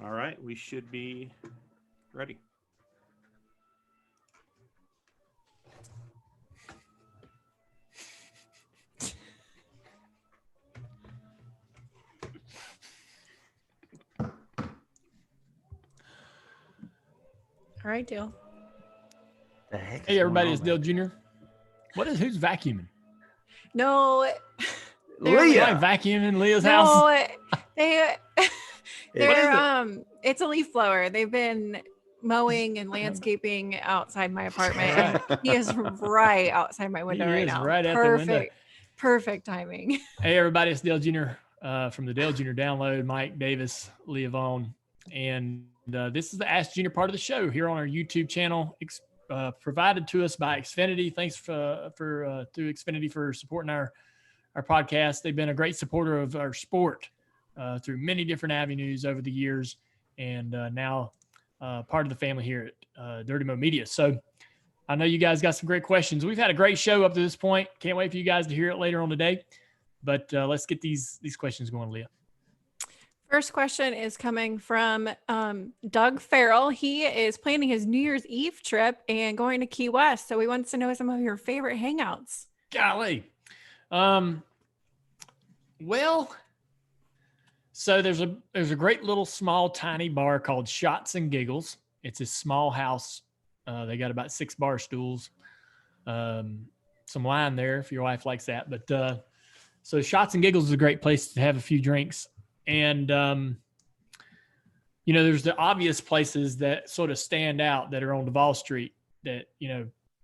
All right, we should be ready. All right, Dale. Hey, everybody, it's Dale Jr. Who's vacuuming? No. Leah. Vacuuming Leah's house? No, it's a leaf blower. They've been mowing and landscaping outside my apartment. Right. He is right outside my window right now. Right at the window. Perfect timing. Hey, everybody, it's Dale Jr. From the Dale Jr. Download, Mike Davis, Leah Vaughn. And this is the Ask Junior part of the show here on our YouTube channel, provided to us by Xfinity. Thanks to Xfinity for supporting our podcast. They've been a great supporter of our sport through many different avenues over the years, and now part of the family here at Dirty Mo Media. So I know you guys got some great questions. We've had a great show up to this point. Can't wait for you guys to hear it later on today. But let's get these questions going, Leah. First question is coming from Doug Farrell. He is planning his New Year's Eve trip and going to Key West. So he wants to know some of your favorite hangouts. Golly. Well, so there's a great little small tiny bar called Shots and Giggles. It's a small house. They got about 6 bar stools, some wine there if your wife likes that. But so Shots and Giggles is a great place to have a few drinks. And, there's the obvious places that sort of stand out that are on Duval Street that,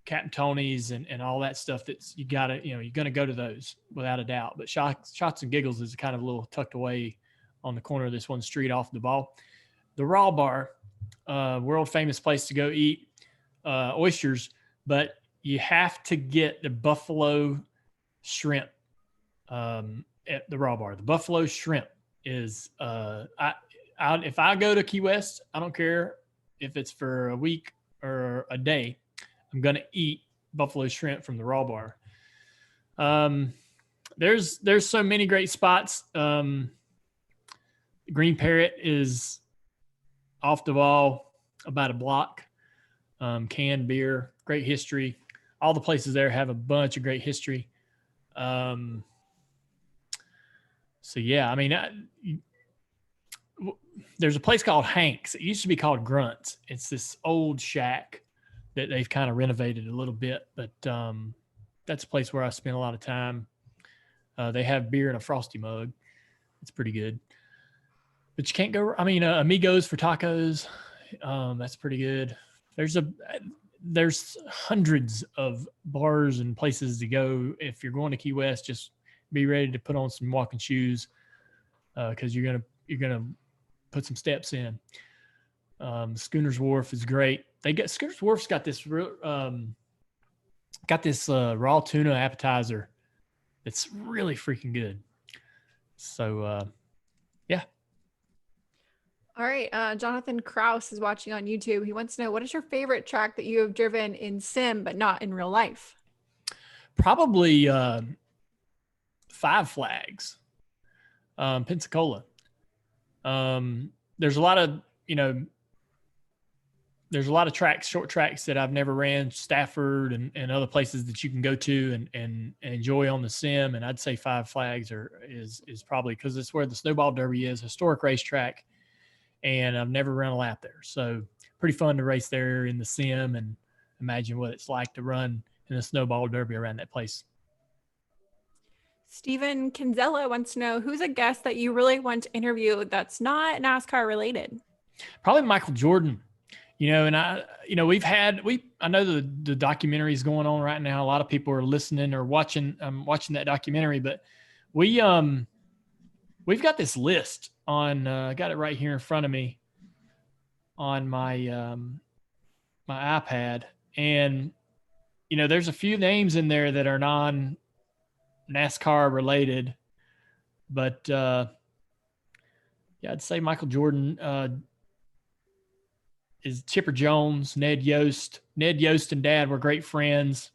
Captain Tony's and all that stuff that's you're going to go to those without a doubt. But Shots and Giggles is kind of a little tucked away on the corner of this one street off Duval. The Raw Bar, world famous place to go eat oysters, but you have to get the buffalo shrimp at the Raw Bar. The buffalo shrimp is if I go to Key West, I don't care if it's for a week or a day, I'm going to eat buffalo shrimp from the Raw Bar. There's so many great spots. Green Parrot is off the wall about a block. Canned beer, great history. All the places there have a bunch of great history. So yeah, I mean, there's a place called Hank's. It used to be called Grunt's. It's this old shack that they've kind of renovated a little bit, but that's a place where I spend a lot of time. They have beer in a frosty mug. It's pretty good. But you can't go, Amigos for tacos. That's pretty good. There's hundreds of bars and places to go. If you're going to Key West, just be ready to put on some walking shoes because you're gonna put some steps in. Schooner's Wharf is great. Schooner's Wharf's got this raw tuna appetizer. It's really freaking good. So yeah. All right. Jonathan Kraus is watching on YouTube. He wants to know, what is your favorite track that you have driven in sim but not in real life? Probably Five Flags, Pensacola. There's a lot of tracks, short tracks that I've never ran, Stafford and other places that you can go to and enjoy on the sim. And I'd say Five Flags is probably because it's where the Snowball Derby is, historic racetrack. And I've never run a lap there. So pretty fun to race there in the sim and imagine what it's like to run in a Snowball Derby around that place. Steven Kinsella wants to know, who's a guest that you really want to interview that's not NASCAR related? Probably Michael Jordan. And I know the documentary is going on right now. A lot of people are listening or watching that documentary, but we've got this list on, I got it right here in front of me on my, my iPad. And, there's a few names in there that are non-NASCAR related, but I'd say Michael Jordan is Chipper Jones, Ned Yost. Ned Yost and Dad were great friends.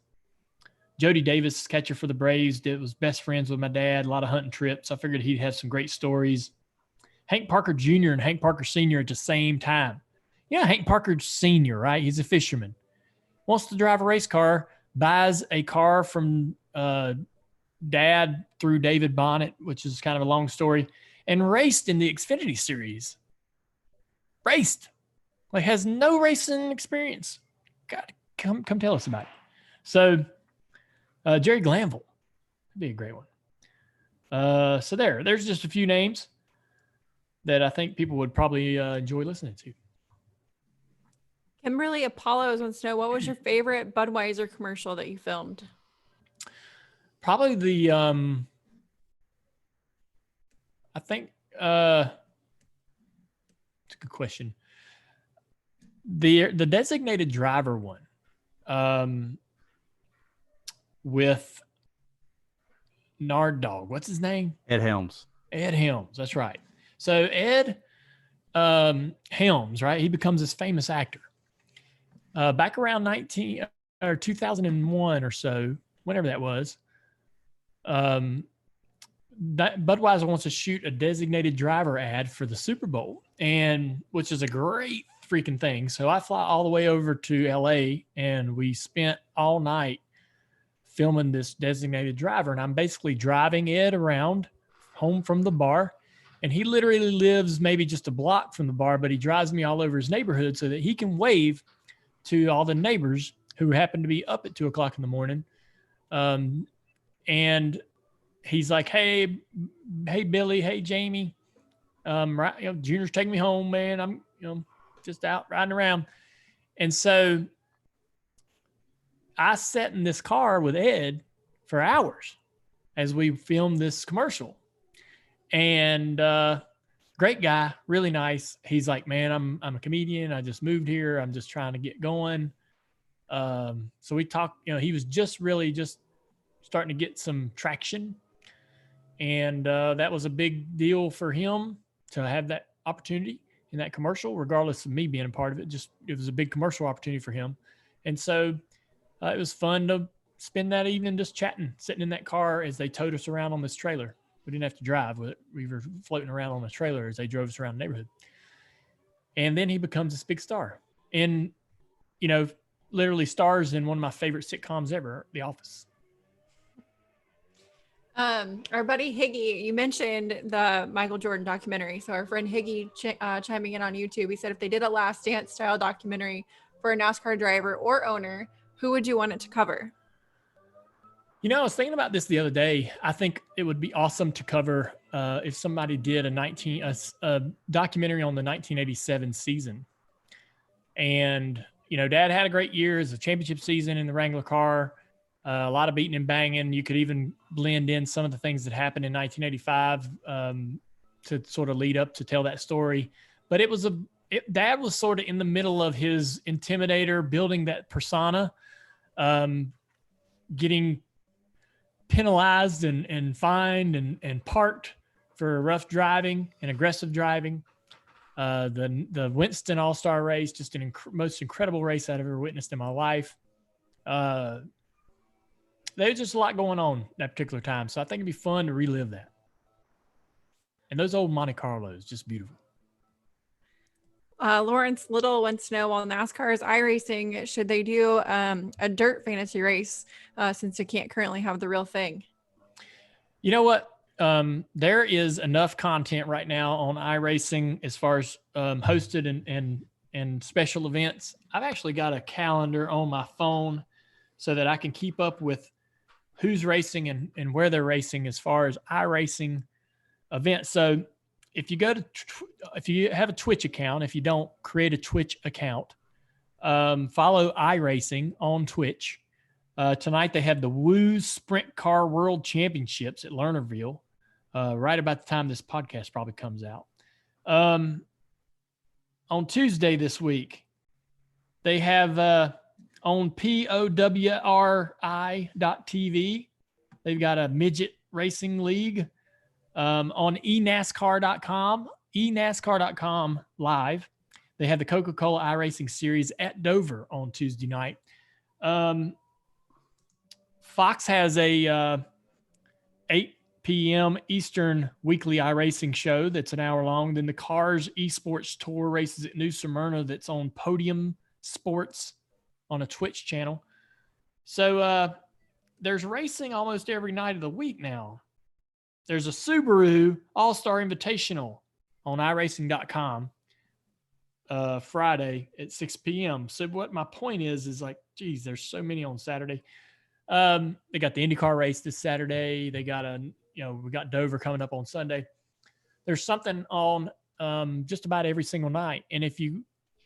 Jody Davis, catcher for the Braves, was best friends with my dad, a lot of hunting trips. I figured he'd have some great stories. Hank Parker Jr. and Hank Parker Sr. at the same time. Yeah, Hank Parker Sr., right? He's a fisherman. Wants to drive a race car, buys a car from Dad through David Bonnet, which is kind of a long story, and raced in the Xfinity series. Raced. Like, has no racing experience. God, come tell us about it. So, Jerry Glanville would be a great one. So there's just a few names that I think people would probably enjoy listening to. Kimberly Apollos wants to know, what was your favorite Budweiser commercial that you filmed? Probably the I think it's a good question. The designated driver one, with Nard Dog. What's his name? Ed Helms. Ed Helms. That's right. So Ed Helms, right? He becomes this famous actor. Back around 2001 or so, whenever that was, that Budweiser wants to shoot a designated driver ad for the Super Bowl, and which is a great freaking thing. So I fly all the way over to LA, and we spent all night filming this designated driver. And I'm basically driving Ed around home from the bar, and he literally lives maybe just a block from the bar, but he drives me all over his neighborhood so that he can wave to all the neighbors who happen to be up at 2:00 in the morning. And he's like, hey, Billy, hey, Jamie, right, Junior's taking me home, man. I'm, just out riding around. And so I sat in this car with Ed for hours as we filmed this commercial. And great guy, really nice. He's like, man, I'm a comedian. I just moved here. I'm just trying to get going. So we talked, he was just starting to get some traction. And that was a big deal for him to have that opportunity in that commercial, regardless of me being a part of it. It was a big commercial opportunity for him. And so it was fun to spend that evening just chatting, sitting in that car as they towed us around on this trailer. We didn't have to drive with it. We were floating around on the trailer as they drove us around the neighborhood. And then he becomes this big star. And, literally stars in one of my favorite sitcoms ever, The Office. Our buddy Higgy, you mentioned the Michael Jordan documentary. So our friend Higgy chiming in on YouTube, he said, if they did a Last Dance style documentary for a NASCAR driver or owner, who would you want it to cover? I was thinking about this the other day. I think it would be awesome to cover if somebody did a documentary on the 1987 season. And, Dad had a great year as a championship season in the Wrangler car. A lot of beating and banging. You could even blend in some of the things that happened in 1985 to sort of lead up to tell that story. But Dad was sort of in the middle of his intimidator, building that persona, getting penalized and fined and parked for rough driving and aggressive driving. The Winston All-Star race, just most incredible race I've ever witnessed in my life. There's just a lot going on that particular time. So I think it'd be fun to relive that. And those old Monte Carlos, just beautiful. Lawrence Little wants to know, while NASCAR is iRacing, should they do a dirt fantasy race since they can't currently have the real thing? You know what? There is enough content right now on iRacing as far as hosted and special events. I've actually got a calendar on my phone so that I can keep up with who's racing and where they're racing as far as iRacing events. So if you if you have a Twitch account, if you don't, create a Twitch account, follow iRacing on Twitch. Tonight they have the Woo Sprint Car World Championships at Lernerville, right about the time this podcast probably comes out. On Tuesday this week, they have on POWRI.TV, they've got a midget racing league. On enascar.com live, they have the Coca-Cola iRacing series at Dover on Tuesday night. Fox has a 8 p.m. Eastern weekly iRacing show that's an hour long. Then the Cars Esports Tour races at New Smyrna that's on Podium Sports on a Twitch channel. So there's racing almost every night of the week now. There's a Subaru All-Star Invitational on iRacing.com Friday at 6 p.m. So what my point is like, geez, there's so many on Saturday. They got the IndyCar race this Saturday. They got we got Dover coming up on Sunday. There's something on just about every single night. And if you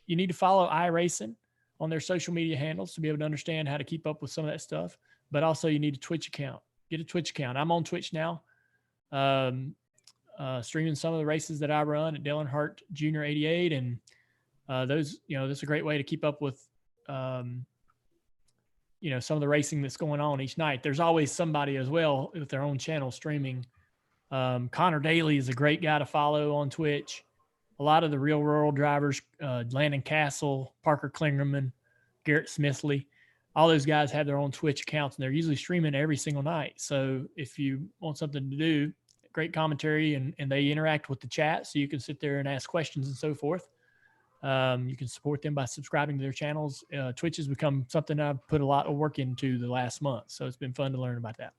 need to follow iRacing on their social media handles to be able to understand how to keep up with some of that stuff. But also you need a Twitch account. Get a Twitch account. I'm on Twitch now, streaming some of the races that I run at Earnhardt Jr. 88. And those, that's a great way to keep up with, some of the racing that's going on each night. There's always somebody as well with their own channel streaming. Connor Daly is a great guy to follow on Twitch. A lot of the real world drivers, Landon Castle, Parker Klingerman, Garrett Smithley, all those guys have their own Twitch accounts, and they're usually streaming every single night. So if you want something to do, great commentary, and they interact with the chat, so you can sit there and ask questions and so forth. You can support them by subscribing to their channels. Twitch has become something I've put a lot of work into the last month, so it's been fun to learn about that.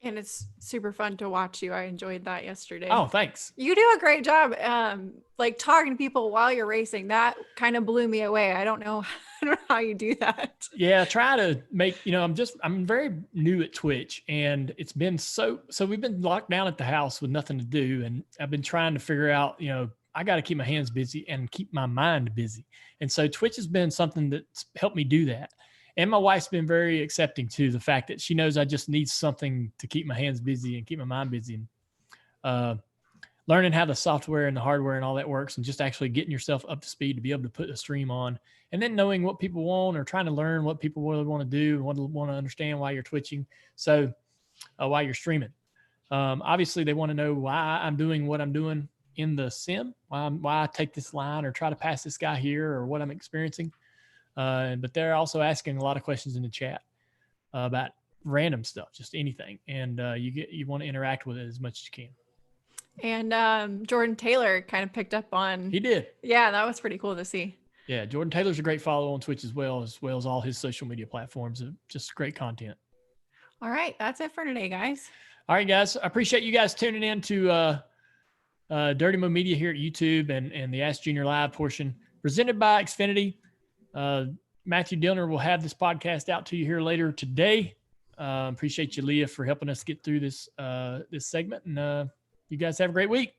And it's super fun to watch you. I enjoyed that yesterday. Oh, thanks. You do a great job, like talking to people while you're racing. That kind of blew me away. I don't know how you do that. Yeah, try to make, I'm very new at Twitch, and it's been so we've been locked down at the house with nothing to do. And I've been trying to figure out, I got to keep my hands busy and keep my mind busy. And so Twitch has been something that's helped me do that. And my wife's been very accepting to the fact that she knows I just need something to keep my hands busy and keep my mind busy. And learning how the software and the hardware and all that works, and just actually getting yourself up to speed to be able to put a stream on, and then knowing what people want, or trying to learn what people really want to do and want to understand why you're twitching. So why you're streaming. Obviously they want to know why I'm doing what I'm doing in the sim, why I take this line or try to pass this guy here, or what I'm experiencing. But they're also asking a lot of questions in the chat about random stuff, just anything. And you want to interact with it as much as you can. And Jordan Taylor kind of picked up on. He did. Yeah, that was pretty cool to see. Yeah, Jordan Taylor's a great follow on Twitch as well as all his social media platforms. Just great content. All right, that's it for today, guys. All right, guys. I appreciate you guys tuning in to Dirty Mo Media here at YouTube and the Ask Junior Live portion, presented by Xfinity. Matthew Dillner will have this podcast out to you here later today. Appreciate you, Leah, for helping us get through this segment. And you guys have a great week.